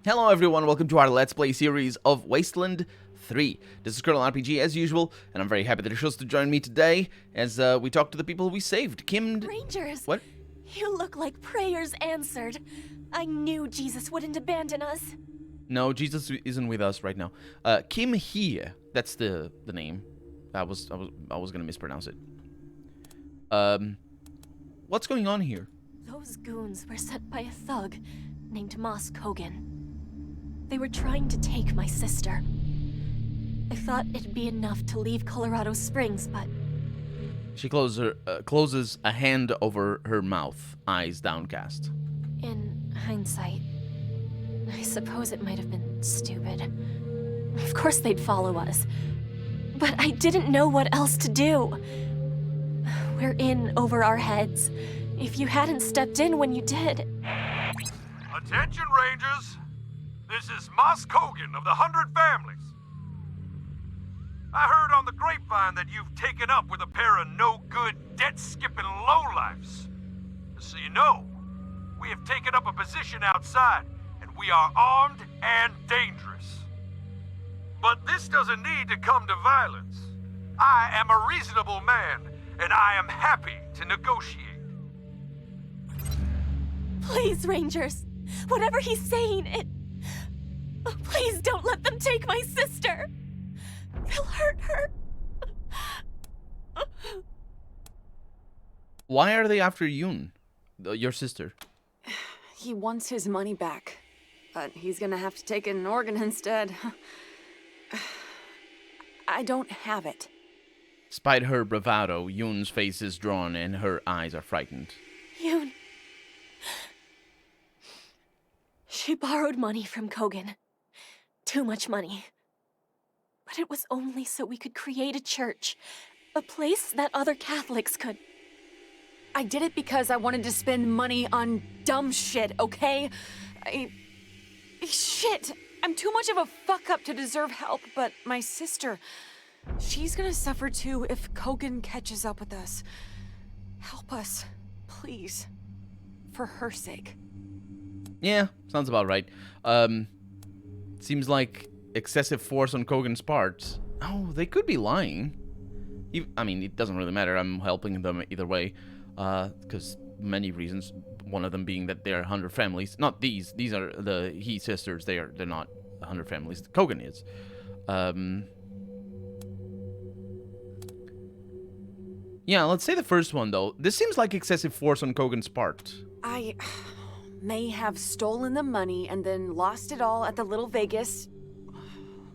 Hello everyone, welcome to our Let's Play series of Wasteland 3. This is Colonel RPG as usual, and I'm very happy that you're chose to join me today as we talk to the people we saved. Kim... Rangers! What? You look like prayers answered. I knew Jesus wouldn't abandon us. No, Jesus isn't with us right now. Kim here, that's the name. I was gonna mispronounce it. What's going on here? Those goons were sent by a thug named Moss Kogan. They were trying to take my sister. I thought it'd be enough to leave Colorado Springs, but... She closes a hand over her mouth, eyes downcast. In hindsight, I suppose it might have been stupid. Of course they'd follow us. But I didn't know what else to do. We're in over our heads. If you hadn't stepped in when you did... Attention, Rangers! This is Moss Kogan of the 100 Families. I heard on the grapevine that you've taken up with a pair of no-good, debt-skipping lowlifes. So you know, we have taken up a position outside, and we are armed and dangerous. But this doesn't need to come to violence. I am a reasonable man, and I am happy to negotiate. Please, Rangers. Whatever he's saying, Oh, please don't let them take my sister. They'll hurt her. Why are they after Yoon, your sister? He wants his money back, but he's gonna have to take an organ instead. I don't have it. Despite her bravado, Yoon's face is drawn and her eyes are frightened. Yoon. She borrowed money from Kogan. Too much money. But it was only so we could create a church. A place that other Catholics could... I did it because I wanted to spend money on dumb shit, okay? Shit! I'm too much of a fuck-up to deserve help, but my sister... She's gonna suffer too if Kogan catches up with us. Help us, please. For her sake. Yeah, sounds about right. Seems like excessive force on Kogan's part. Oh, they could be lying. I mean, it doesn't really matter. I'm helping them either way. Because many reasons. One of them being that they're 100 families. Not these. These are the he sisters. They're not 100 families. Kogan is. Yeah, let's say the first one, though. This seems like excessive force on Kogan's part. I may have stolen the money and then lost it all at the Little Vegas.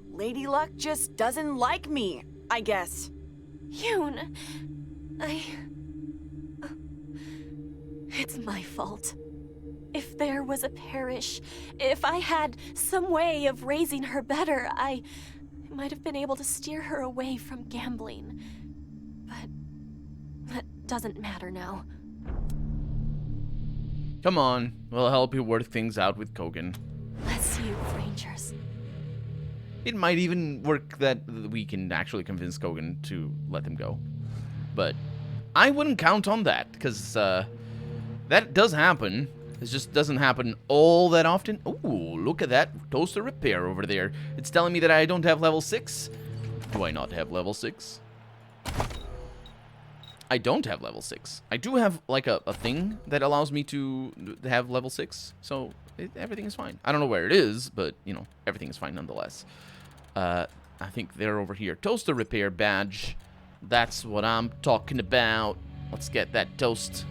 Lady Luck just doesn't like me, I guess. Yoon, It's my fault. If there was a parish, if I had some way of raising her better, I might have been able to steer her away from gambling. But that doesn't matter now. Come on, we'll help you work things out with Kogan. Bless you, Rangers. It might even work that we can actually convince Kogan to let them go. But I wouldn't count on that, because that does happen. It just doesn't happen all that often. Ooh, look at that toaster repair over there. It's telling me that I don't have level 6. Do I not have level 6? I don't have level 6. I do have, like, a thing that allows me to have level 6, so everything is fine. I don't know where it is, but, you know, everything is fine nonetheless. I think they're over here. Toaster repair badge. That's what I'm talking about. Let's get that toast,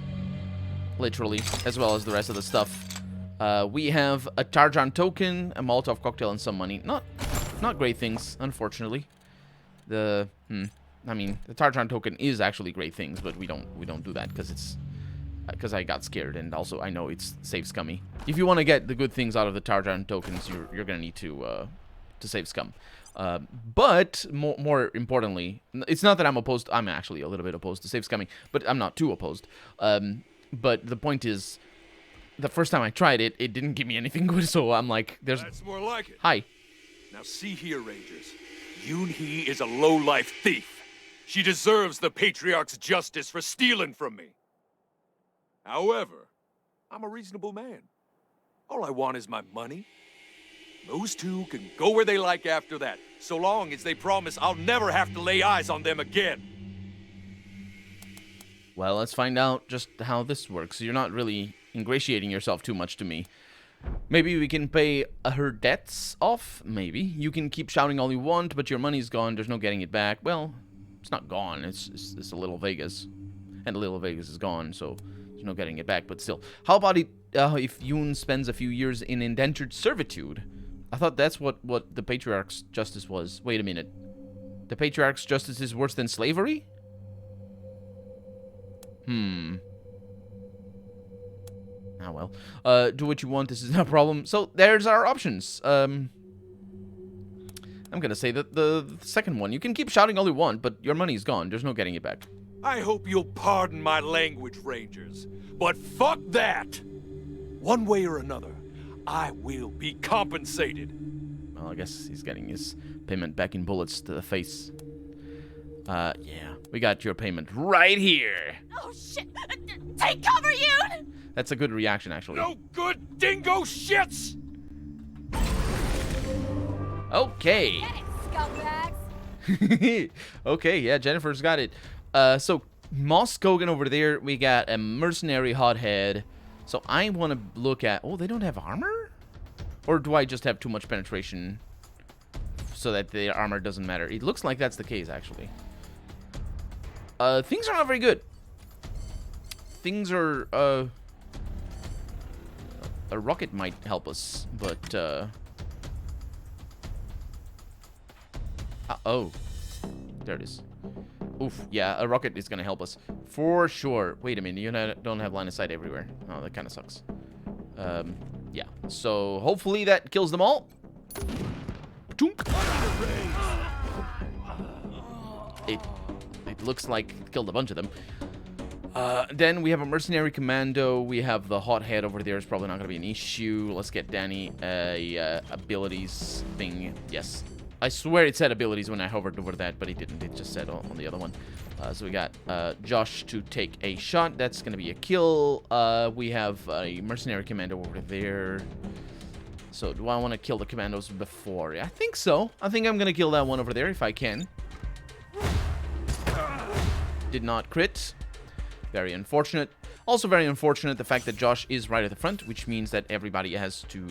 literally, as well as the rest of the stuff. We have a Tarjan token, a Molotov cocktail, and some money. Not great things, unfortunately. I mean, the Tarjan token is actually great things, but we don't do that because I got scared, and also I know it's save scummy. If you want to get the good things out of the Tarjan tokens, you're gonna need to save scum. But more importantly, it's not that I'm opposed. I'm actually a little bit opposed to save scumming, but I'm not too opposed. But the point is, the first time I tried it, it didn't give me anything good, so I'm like, there's... That's more like it. Hi. Now see here, Rangers. Yoon-hee is a low-life thief. She deserves the Patriarch's justice for stealing from me. However, I'm a reasonable man. All I want is my money. Those two can go where they like after that, so long as they promise I'll never have to lay eyes on them again. Well, let's find out just how this works. You're not really ingratiating yourself too much to me. Maybe we can pay her debts off? Maybe. You can keep shouting all you want, but your money's gone. There's no getting it back. Well, it's not gone. It's a Little Vegas. And Little Vegas is gone, so there's no getting it back, but still. How about it if Yoon spends a few years in indentured servitude? I thought that's what the Patriarch's justice was. Wait a minute. The Patriarch's justice is worse than slavery? Ah, well. Do what you want. This is no problem. So, there's our options. I'm gonna say that the second one. You can keep shouting all you want, but your money's gone. There's no getting it back. I hope you'll pardon my language, Rangers, but fuck that! One way or another, I will be compensated. Well, I guess he's getting his payment back in bullets to the face. Yeah. We got your payment right here. Oh, shit! Take cover, Yoon! That's a good reaction, actually. No good dingo shits! Okay. Get it, scumbags! Okay, yeah, Jennifer's got it. So, Moss Kogan over there, we got a mercenary hothead. So, I want to look at... Oh, they don't have armor? Or do I just have too much penetration so that the armor doesn't matter? It looks like that's the case, actually. Things are not very good. Things are, a rocket might help us, but, oh. There it is. Oof, yeah, a rocket is gonna help us. For sure. Wait a minute, you don't have line of sight everywhere. Oh, that kind of sucks. Yeah. So, hopefully that kills them all. It looks like it killed a bunch of them. Then we have a mercenary commando. We have the hothead over there. It's probably not going to be an issue. Let's get Danny a abilities thing. Yes. I swear it said abilities when I hovered over that, but it didn't. It just said on the other one. So we got Josh to take a shot. That's going to be a kill. We have a mercenary commando over there. So do I want to kill the commandos before? I think so. I think I'm going to kill that one over there if I can. Did not crit. Very unfortunate. Also very unfortunate the fact that Josh is right at the front, which means that everybody has to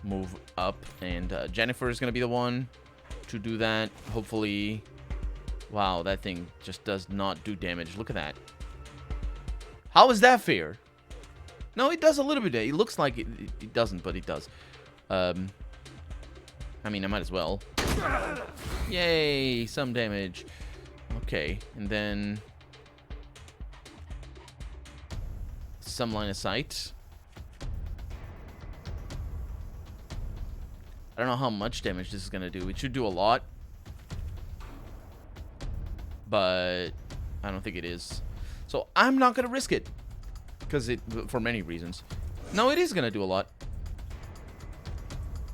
move up. And Jennifer is going to be the one to do that. Hopefully. Wow, that thing just does not do damage. Look at that. How is that fair? No, it does a little bit. It looks like it doesn't, but it does. I mean, I might as well. Yay, some damage. Okay, and then some line of sight. I don't know how much damage this is going to do. It should do a lot. But I don't think it is. So I'm not going to risk it. Because for many reasons. No, it is going to do a lot.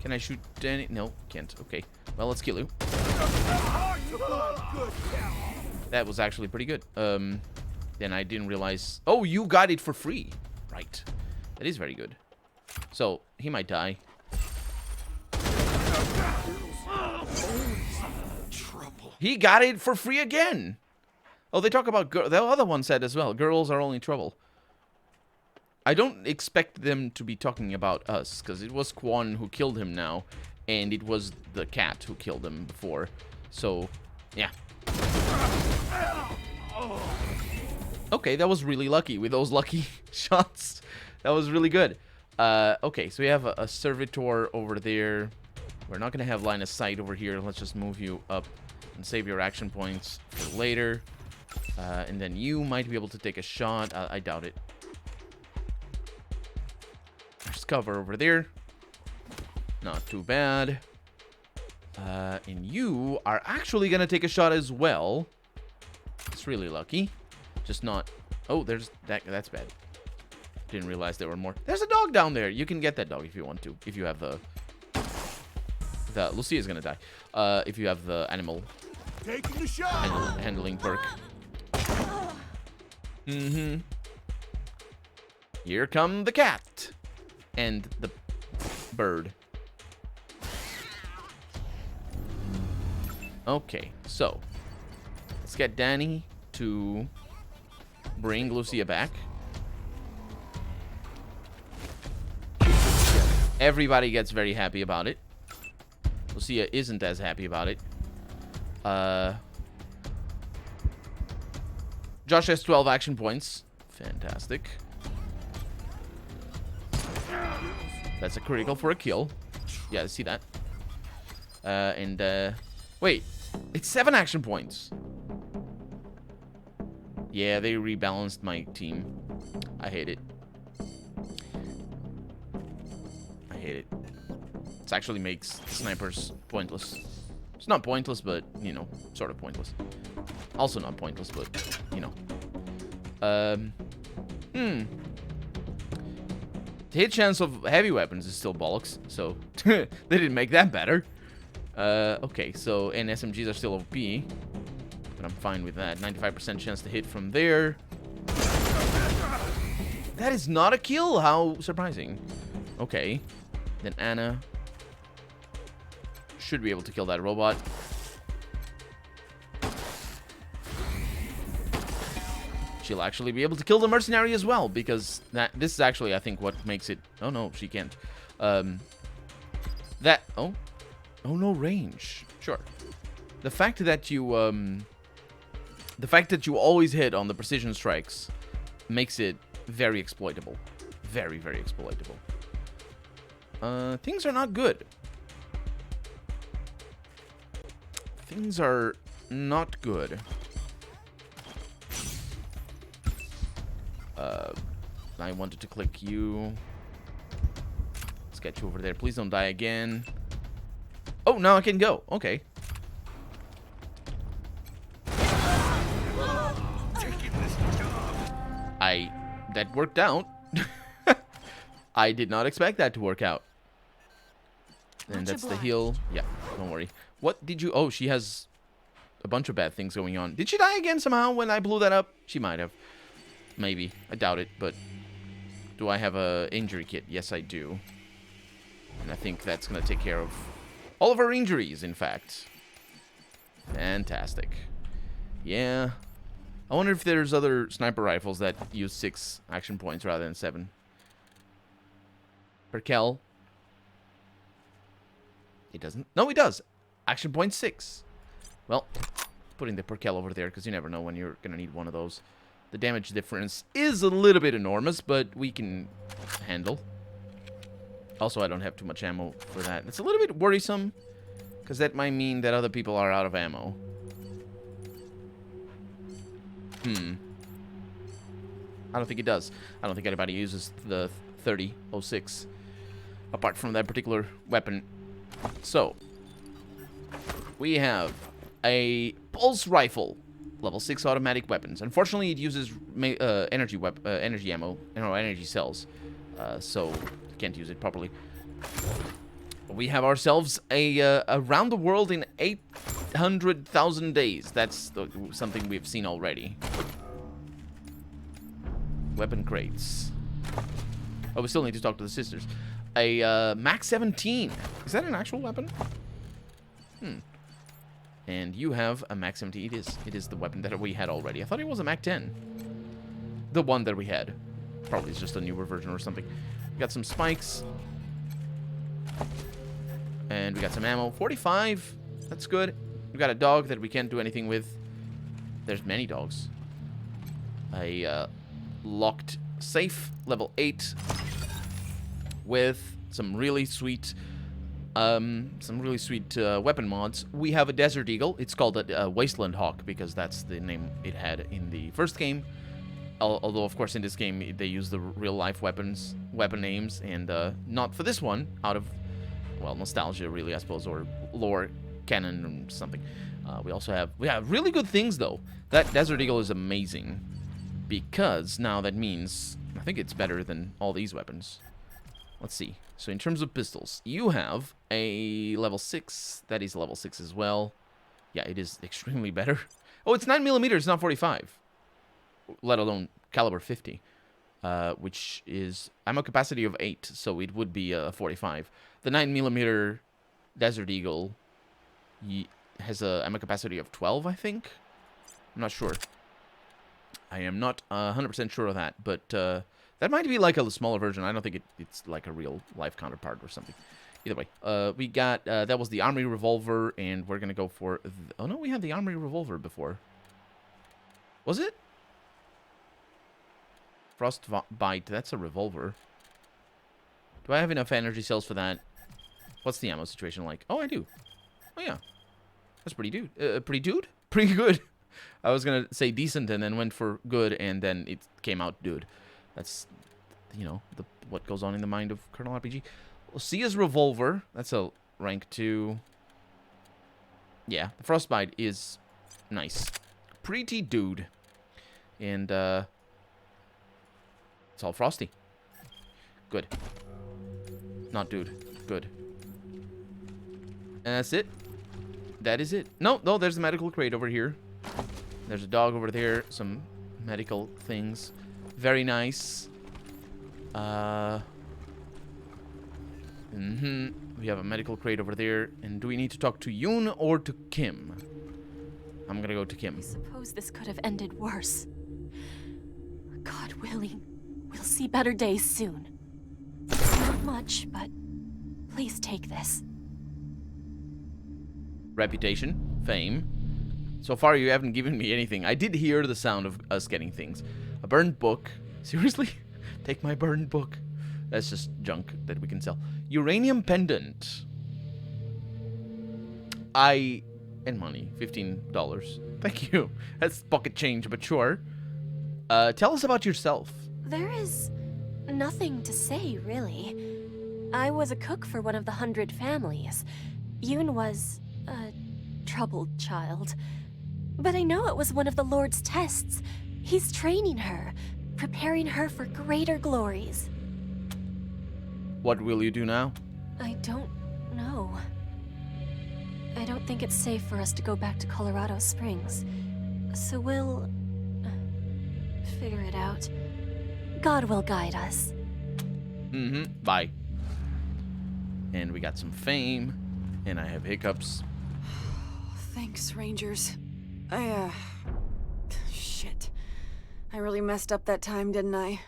Can I shoot any? No, can't. Okay. Well, let's kill you. That was actually pretty good. Then I didn't realize... Oh, you got it for free. Right. That is very good. So, he might die. He got it for free again. Oh, they talk about... The other one said as well. Girls are only trouble. I don't expect them to be talking about us. Because it was Kwon who killed him now. And it was the cat who killed him before. So, yeah. Okay, that was really lucky with those lucky shots. That was really good. Okay, so we have a servitor over there. We're not going to have line of sight over here. Let's just move you up and save your action points for later. And then you might be able to take a shot. I doubt it. There's cover over there. Not too bad. And you are actually going to take a shot as well. It's really lucky. Just not... Oh, there's... That's bad. Didn't realize there were more. There's a dog down there. You can get that dog if you want to. If you have the... Lucia's going to die. If you have the animal... Taking the shot. Handling perk. Mm-hmm. Here come the cat. And the bird. Okay, so let's get Danny to bring Lucia back. Everybody gets very happy about it. Lucia isn't as happy about it. Josh has 12 action points. Fantastic. That's a critical for a kill. Yeah, I see that. Wait. It's 7 action points. Yeah, they rebalanced my team. I hate it. I hate it. It actually makes snipers pointless. It's not pointless, but, you know, sort of pointless. Also not pointless, but, you know. The hit chance of heavy weapons is still bollocks, so they didn't make that better. Okay, so, and SMGs are still OP, but I'm fine with that. 95% chance to hit from there. That is not a kill, how surprising. Okay, then Anna should be able to kill that robot. She'll actually be able to kill the mercenary as well, because this is actually, I think, what makes it... Oh, no, she can't. Oh, no, range. Sure. The fact that you always hit on the precision strikes makes it very exploitable. Very, very exploitable. Things are not good. Things are not good. I wanted to click you. Let's get you over there. Please don't die again. Oh, now I can go. Okay. That worked out. I did not expect that to work out. And that's the heal. Yeah, don't worry. What did you... Oh, she has a bunch of bad things going on. Did she die again somehow when I blew that up? She might have. Maybe. I doubt it, but... Do I have a injury kit? Yes, I do. And I think that's going to take care of all of her injuries, in fact. Fantastic. Yeah. I wonder if there's other sniper rifles that use 6 action points rather than 7. Perkel. It doesn't. No, it does. Action point 6. Well, putting the Perkel over there because you never know when you're going to need one of those. The damage difference is a little bit enormous, but we can handle. Also, I don't have too much ammo for that. It's a little bit worrisome because that might mean that other people are out of ammo. I don't think it does. I don't think anybody uses the 3006 apart from that particular weapon. So, we have a pulse rifle, level 6 automatic weapons. Unfortunately, it uses energy ammo, energy cells, so can't use it properly. We have ourselves a around the world in 800,000 days. That's something we've seen already. Weapon crates. Oh, we still need to talk to the sisters. A Mac 17. Is that an actual weapon? And you have a Mac 17. It is the weapon that we had already. I thought it was a Mac 10. The one that we had. Probably it's just a newer version or something. We got some spikes. And we got some ammo. 45. That's good. We got a dog that we can't do anything with. There's many dogs. A locked safe, level 8. With some really sweet weapon mods. We have a Desert Eagle. It's called a Wasteland Hawk because that's the name it had in the first game. Although, of course, in this game they use the real-life weapon names, and not for this one, out of, well, nostalgia, really, I suppose, or lore canon or something. We have really good things though. That Desert Eagle is amazing because now that means I think it's better than all these weapons. Let's see. So in terms of pistols, you have a level 6. That is level 6 as well. Yeah, it is extremely better. Oh, it's 9mm, it's not 45. Let alone caliber 50. Which is ammo capacity of 8, so it would be a 45. The 9mm Desert Eagle has a ammo capacity of 12, I think. I'm not sure. I am not 100% sure of that, but that might be like a smaller version. I don't think it's like a real life counterpart or something. Either way, we got, that was the Armory Revolver, and we're going to go for, oh no, we had the Armory Revolver before. Was it? Frostbite, that's a revolver. Do I have enough energy cells for that? What's the ammo situation like? Oh, I do. Oh, yeah. That's pretty dude. Pretty good. I was going to say decent and then went for good, and then it came out dude. That's, you know, what goes on in the mind of Colonel RPG. Well, Sia's revolver. That's a rank 2. Yeah, the Frostbite is nice. Pretty dude. And, it's all frosty. Good. Not dude. Good. And that's it. That is it. No, there's the medical crate over here. There's a dog over there. Some medical things. Very nice. We have a medical crate over there. And do we need to talk to Yoon or to Kim? I'm gonna go to Kim. I suppose this could have ended worse. God willing, we'll see better days soon. Not much, but please take this. Reputation, fame. So far, you haven't given me anything. I did hear the sound of us getting things. A burned book. Seriously? Take my burned book. That's just junk that we can sell. Uranium pendant. And money. $15. Thank you. That's pocket change, but sure. Tell us about yourself. There is nothing to say, really. I was a cook for one of the 100 families. Yoon was a troubled child. But I know it was one of the Lord's tests. He's training her, preparing her for greater glories. What will you do now? I don't know. I don't think it's safe for us to go back to Colorado Springs. So we'll figure it out. God will guide us. Bye. And we got some fame. And I have hiccups. Thanks, Rangers. Shit. I really messed up that time, didn't I?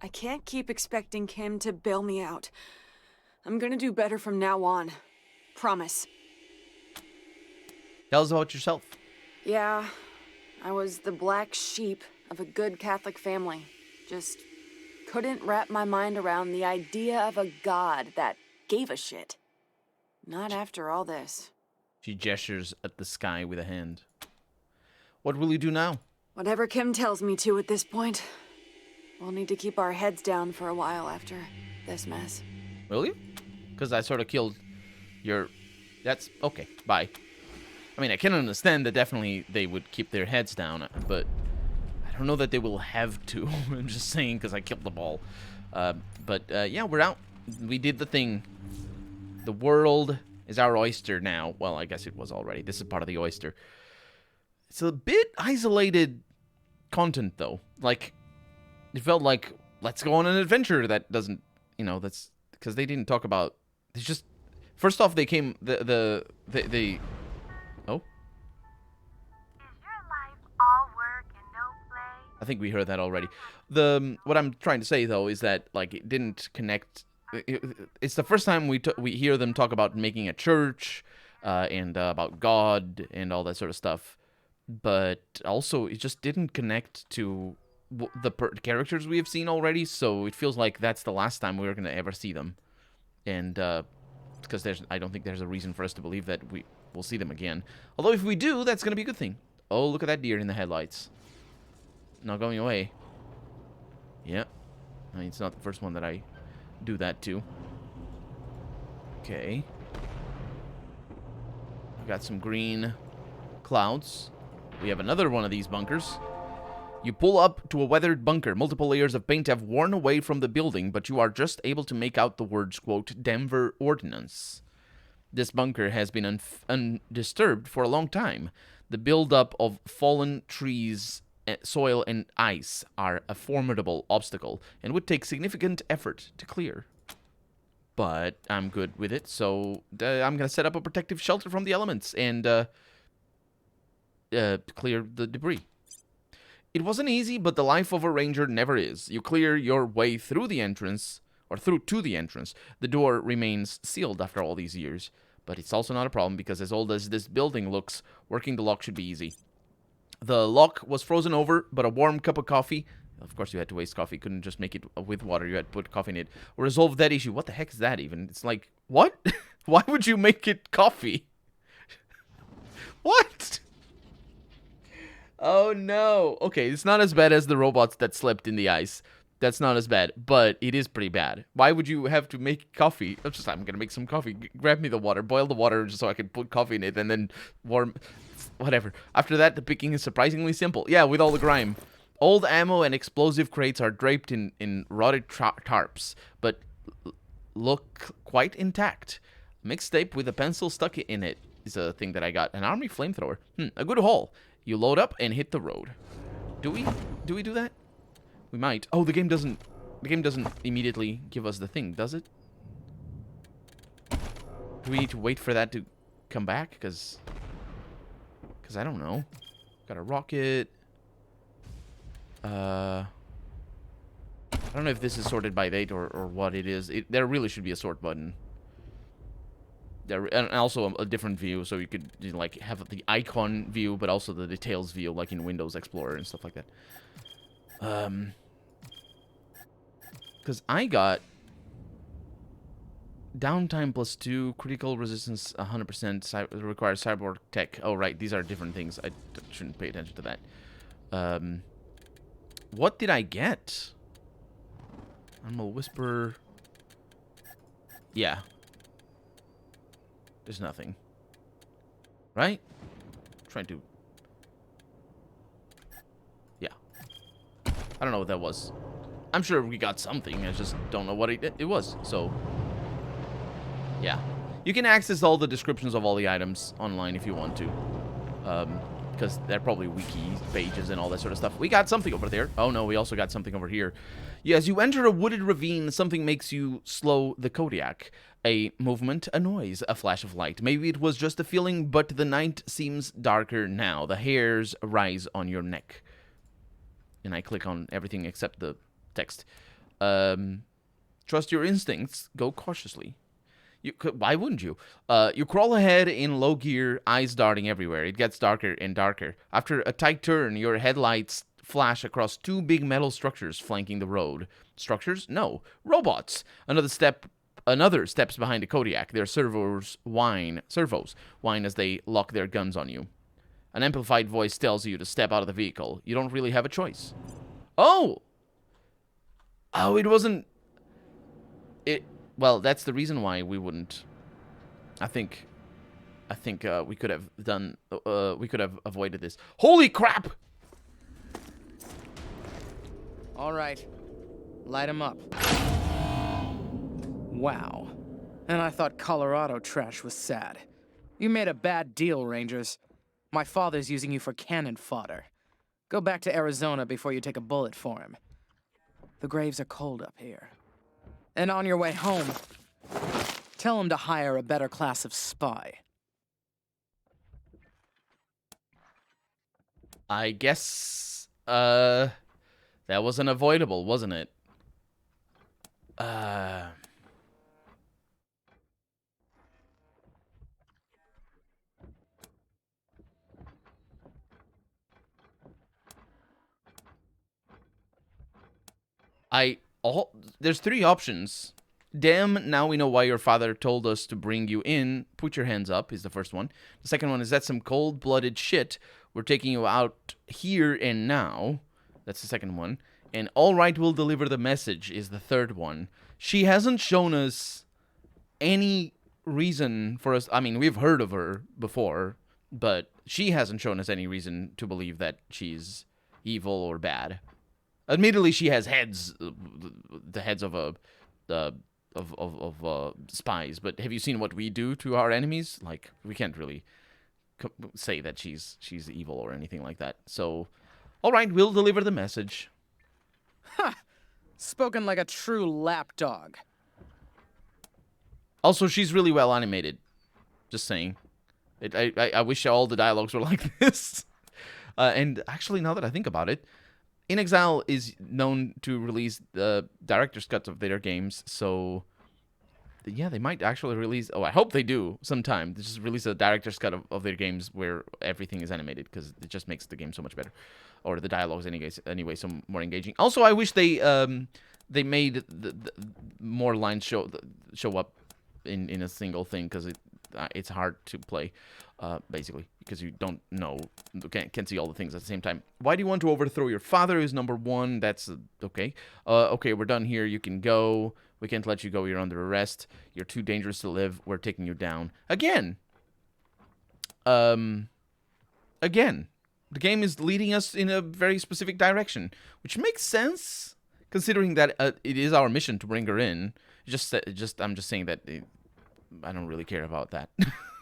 I can't keep expecting Kim to bail me out. I'm gonna do better from now on. Promise. Tell us about yourself. Yeah, I was the black sheep of a good Catholic family. Just couldn't wrap my mind around the idea of a God that gave a shit. Not after all this. She gestures at the sky with a hand. What will you do now? Whatever Kim tells me to at this point. We'll need to keep our heads down for a while after this mess. Will you? Because I sort of killed your... That's... Okay, bye. I mean, I can understand that definitely they would keep their heads down, but I don't know that they will have to. I'm just saying because I killed the ball. Yeah, we're out. We did the thing. The world is our oyster now. Well, I guess it was already. This is part of the oyster. It's a bit isolated content, though. Like, it felt like, let's go on an adventure that doesn't, you know, that's... Because they didn't talk about... It's just... First off, they came... Oh? Is your life all work and no play? I think we heard that already. What I'm trying to say, though, is that, like, it didn't connect... It's the first time we hear them talk about making a church, and about God, and all that sort of stuff. But also, it just didn't connect to the characters we have seen already, so it feels like that's the last time we're going to ever see them. And, because I don't think there's a reason for us to believe that we'll see them again. Although if we do, that's going to be a good thing. Oh, look at that deer in the headlights. Not going away. Yeah. I mean, it's not the first one that I do that to. Okay. We got some green clouds. We have another one of these bunkers. You pull up to a weathered bunker. Multiple layers of paint have worn away from the building, but you are just able to make out the words, quote, Denver Ordnance. This bunker has been undisturbed for a long time. The buildup of fallen trees, soil, and ice are a formidable obstacle and would take significant effort to clear. but I'm good with it. So I'm gonna set up a protective shelter from the elements and clear the debris. It wasn't easy, but the life of a ranger never is. You clear your way through the entrance, or through to the entrance. The door remains sealed after all these years, but it's also not a problem because as old as this building looks, working the lock should be easy. The lock was frozen over, but a warm cup of coffee, of course you had to waste coffee, couldn't just make it with water, you had to put coffee in it, will resolve that issue. What the heck is that even? It's like, what? Why would you make it coffee? What? Oh no. Okay, it's not as bad as the robots that slept in the ice. That's not as bad, but it is pretty bad. Why would you have to make coffee? I'm gonna make some coffee. Grab me the water, boil the water just so I can put coffee in it, and then warm... Whatever. After that, the picking is surprisingly simple. Yeah, with all the grime. Old ammo and explosive crates are draped in rotted tarps, but look quite intact. Mixtape with a pencil stuck in it is a thing that I got. An army flamethrower. A good haul. You load up and hit the road. Do we do that? We might. Oh, the game doesn't immediately give us the thing, does it? Do we need to wait for that to come back? Because I don't know. Got a rocket. I don't know if this is sorted by date or what it is. There really should be a sort button. There, and also a different view, so you could like have the icon view, but also the details view, like in Windows Explorer and stuff like that. Because I got downtime +2, critical resistance 100%, requires cyborg tech. Oh right, these are different things. I shouldn't pay attention to that. What did I get? Animal Whisper. Yeah. There's nothing. Right? Trying to... Yeah. I don't know what that was. I'm sure we got something. I just don't know what it was. So, yeah. You can access all the descriptions of all the items online if you want to. Because they're probably wiki pages and all that sort of stuff. We got something over there. Oh no, we also got something over here. Yeah, as you enter a wooded ravine, something makes you slow the Kodiak. A movement, a noise, a flash of light. Maybe it was just a feeling, but the night seems darker now. The hairs rise on your neck. And I click on everything except the text. Trust your instincts. Go cautiously. Why wouldn't you? You crawl ahead in low gear, eyes darting everywhere. It gets darker and darker. After a tight turn, your headlights flash across two big metal structures flanking the road. Structures? No. Robots. Another steps behind the Kodiak. Their servos whine as they lock their guns on you. An amplified voice tells you to step out of the vehicle. You don't really have a choice. Oh! Oh, it wasn't... Well, that's the reason why we wouldn't. I think we could have done. We could have avoided this. Holy crap! All right, light 'em up. Wow. And I thought Colorado trash was sad. You made a bad deal, Rangers. My father's using you for cannon fodder. Go back to Arizona before you take a bullet for him. The graves are cold up here. And on your way home, tell him to hire a better class of spy. I guess, that was unavoidable, wasn't it? There's three options. Damn, now we know why your father told us to bring you in. Put your hands up is the first one. The second one is that's some cold-blooded shit. We're taking you out here and now. That's the second one. And all right, we'll deliver the message is the third one. She hasn't shown us any reason for us. I mean, we've heard of her before, but she hasn't shown us any reason to believe that she's evil or bad. Admittedly, she has heads, the heads of spies. But have you seen what we do to our enemies? Like, we can't really say that she's evil or anything like that. So, all right, we'll deliver the message. Ha! Spoken like a true lapdog. Also, she's really well animated. Just saying. I wish all the dialogues were like this. And actually, now that I think about it, In Exile is known to release the director's cuts of their games, so yeah, they might actually release. Oh, I hope they do sometime. They just release a director's cut of their games where everything is animated, because it just makes the game so much better, or the dialogues anyway so more engaging. Also, I wish they made the more lines show up in a single thing, because it's hard to play, basically, because you don't know, can't see all the things at the same time. Why do you want to overthrow your father is number 1. That's okay. Okay, we're done here. You can go. We can't let you go. You're under arrest. You're too dangerous to live. We're taking you down. Again. Again. The game is leading us in a very specific direction, which makes sense, considering that it is our mission to bring her in. I'm just saying that I don't really care about that.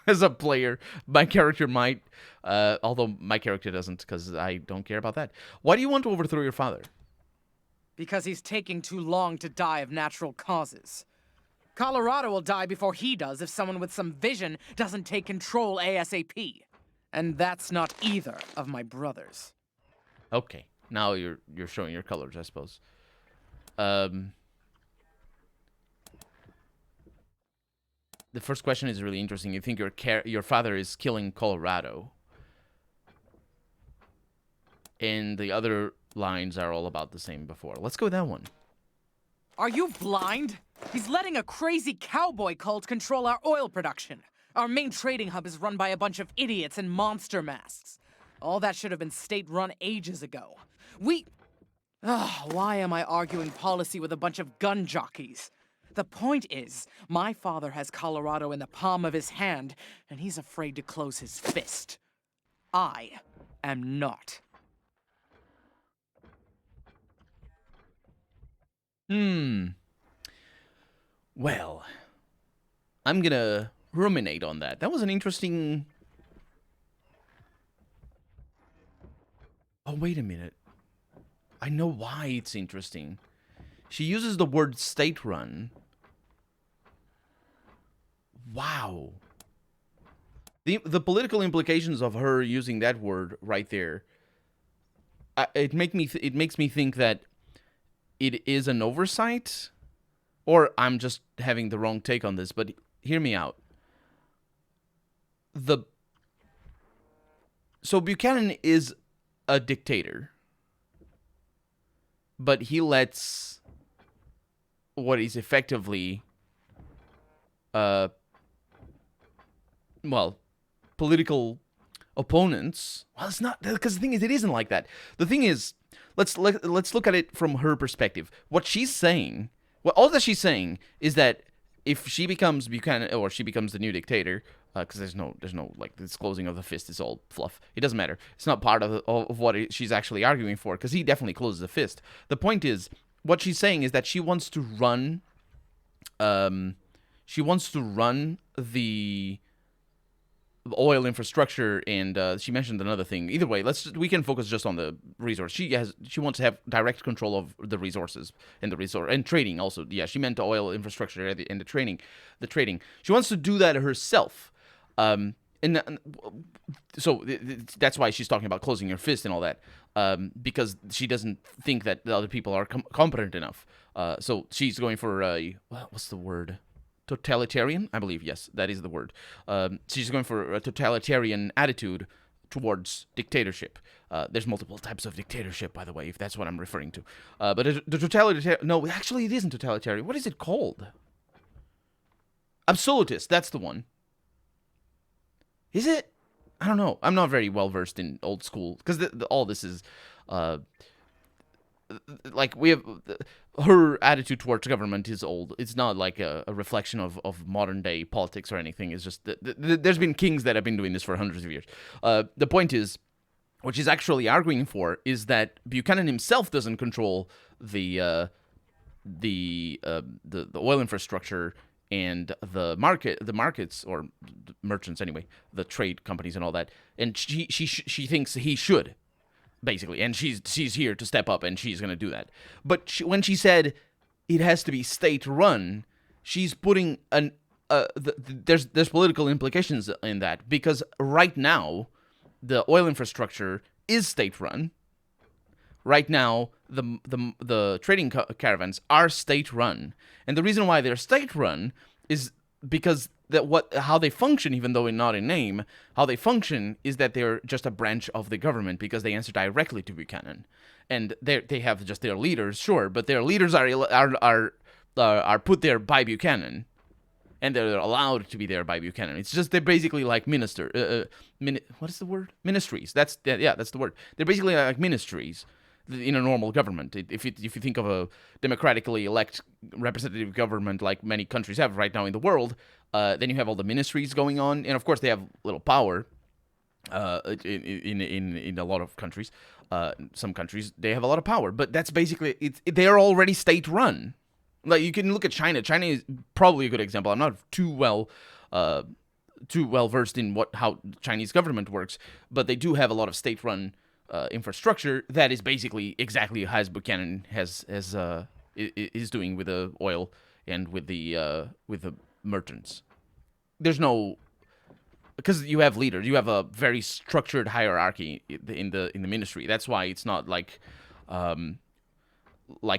As a player, my character might, although my character doesn't, because I don't care about that. Why do you want to overthrow your father? Because he's taking too long to die of natural causes. Colorado will die before he does if someone with some vision doesn't take control ASAP. And that's not either of my brothers. Okay, now you're showing your colors, I suppose. The first question is really interesting. You think your father is killing Colorado, and the other lines are all about the same before. Let's go with that one. Are you blind? He's letting a crazy cowboy cult control our oil production. Our main trading hub is run by a bunch of idiots in monster masks. All that should have been state-run ages ago. Why am I arguing policy with a bunch of gun jockeys? The point is, my father has Colorado in the palm of his hand, and he's afraid to close his fist. I am not. Well, I'm gonna ruminate on that. That was an interesting... Oh, wait a minute. I know why it's interesting. She uses the word state-run. Wow. The political implications of her using that word right there, it makes me think that it is an oversight, or I'm just having the wrong take on this, but hear me out. So Buchanan is a dictator, but he lets what is effectively political opponents. Well, it's not, because the thing is, it isn't like that. The thing is, let's look at it from her perspective. What she's saying, all that she's saying is that if she becomes Buchanan, or she becomes the new dictator, because there's no like, this closing of the fist is all fluff. It doesn't matter. It's not part of what she's actually arguing for, because he definitely closes the fist. The point is, what she's saying is that she wants to run, the oil infrastructure, and she mentioned another thing. Either way, we can focus just on the resource. She wants to have direct control of the resources and trading also. Yeah, she meant the oil infrastructure and the trading. She wants to do that herself. So that's why she's talking about closing her fist and all that, because she doesn't think that the other people are competent enough. So she's going for what's the word? Totalitarian, I believe. Yes, that is the word. She's going for a totalitarian attitude towards dictatorship. There's multiple types of dictatorship, by the way, if that's what I'm referring to. But the totalitarian... No, actually, it isn't totalitarian. What is it called? Absolutist, that's the one. Is it? I don't know. I'm not very well versed in old school, because all this is... like, we have... her attitude towards government is old. It's not like a reflection of modern day politics or anything. It's just there's been kings that have been doing this for hundreds of years. The point is, what she's actually arguing for is that Buchanan himself doesn't control the oil infrastructure and the markets, or merchants anyway, the trade companies and all that. And she thinks he should. Basically, and she's here to step up, and she's going to do that. But when she said it has to be state-run, she's putting there's political implications in that, because right now the oil infrastructure is state-run. Right now, the trading caravans are state-run, and the reason why they're state-run is because how they function, even though not in name, how they function is that they're just a branch of the government because they answer directly to Buchanan, and they have just their leaders, sure, but their leaders are put there by Buchanan, and they're allowed to be there by Buchanan. It's just they're basically like what is the word? Ministries. That's the word. They're basically like ministries in a normal government. If you think of a democratically elected representative government like many countries have right now in the world, then you have all the ministries going on, and of course they have little power. In a lot of countries, some countries they have a lot of power, but that's basically they're already state run. Like you can look at China. China is probably a good example. I'm not too well versed in how Chinese government works, but they do have a lot of state-run infrastructure that is basically exactly as Buchanan is doing with the oil and with the merchants. There's no, because you have leaders, you have a very structured hierarchy in the ministry. That's why it's not like the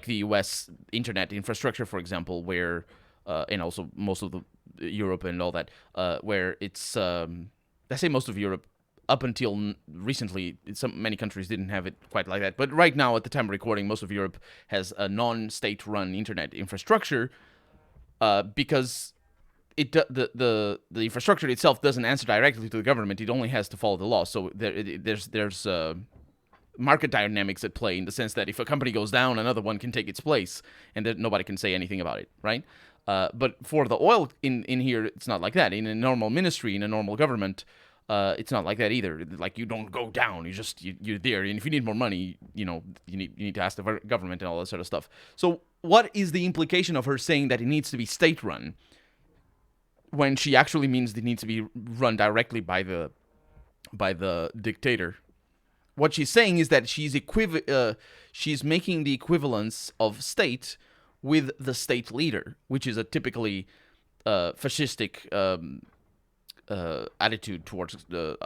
U.S. internet infrastructure, for example, where and also most of the Europe and all that, where it's I say most of Europe. Up until recently, many countries didn't have it quite like that. But right now, at the time of recording, most of Europe has a non-state-run internet infrastructure because the infrastructure itself doesn't answer directly to the government. It only has to follow the law. So there's market dynamics at play in the sense that if a company goes down, another one can take its place, and that nobody can say anything about it, right? But for the oil in here, it's not like that. In a normal ministry, in a normal government, it's not like that either. Like you don't go down. You're there, and if you need more money, you need to ask the government and all that sort of stuff. So what is the implication of her saying that it needs to be state-run when she actually means it needs to be run directly by the dictator? What she's saying is that she's making the equivalence of state with the state leader, which is a typically fascistic attitude towards the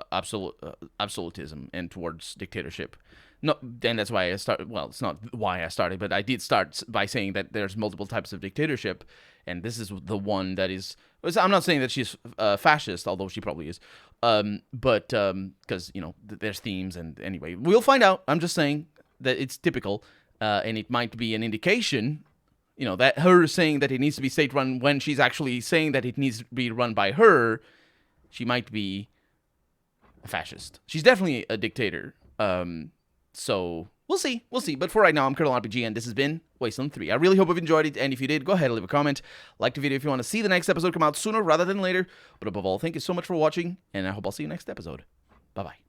absolutism and towards dictatorship. No, and that's why I started. Well, it's not why I started, but I did start by saying that there's multiple types of dictatorship, and this is the one that is. I'm not saying that she's fascist, although she probably is. But because there's themes, and anyway, we'll find out. I'm just saying that it's typical, and it might be an indication. That her saying that it needs to be state-run when she's actually saying that it needs to be run by her. She might be a fascist. She's definitely a dictator. So we'll see. But for right now, I'm Colonel RPG, and this has been Wasteland 3. I really hope you've enjoyed it, and if you did, go ahead and leave a comment. Like the video if you want to see the next episode come out sooner rather than later. But above all, thank you so much for watching, and I hope I'll see you next episode. Bye-bye.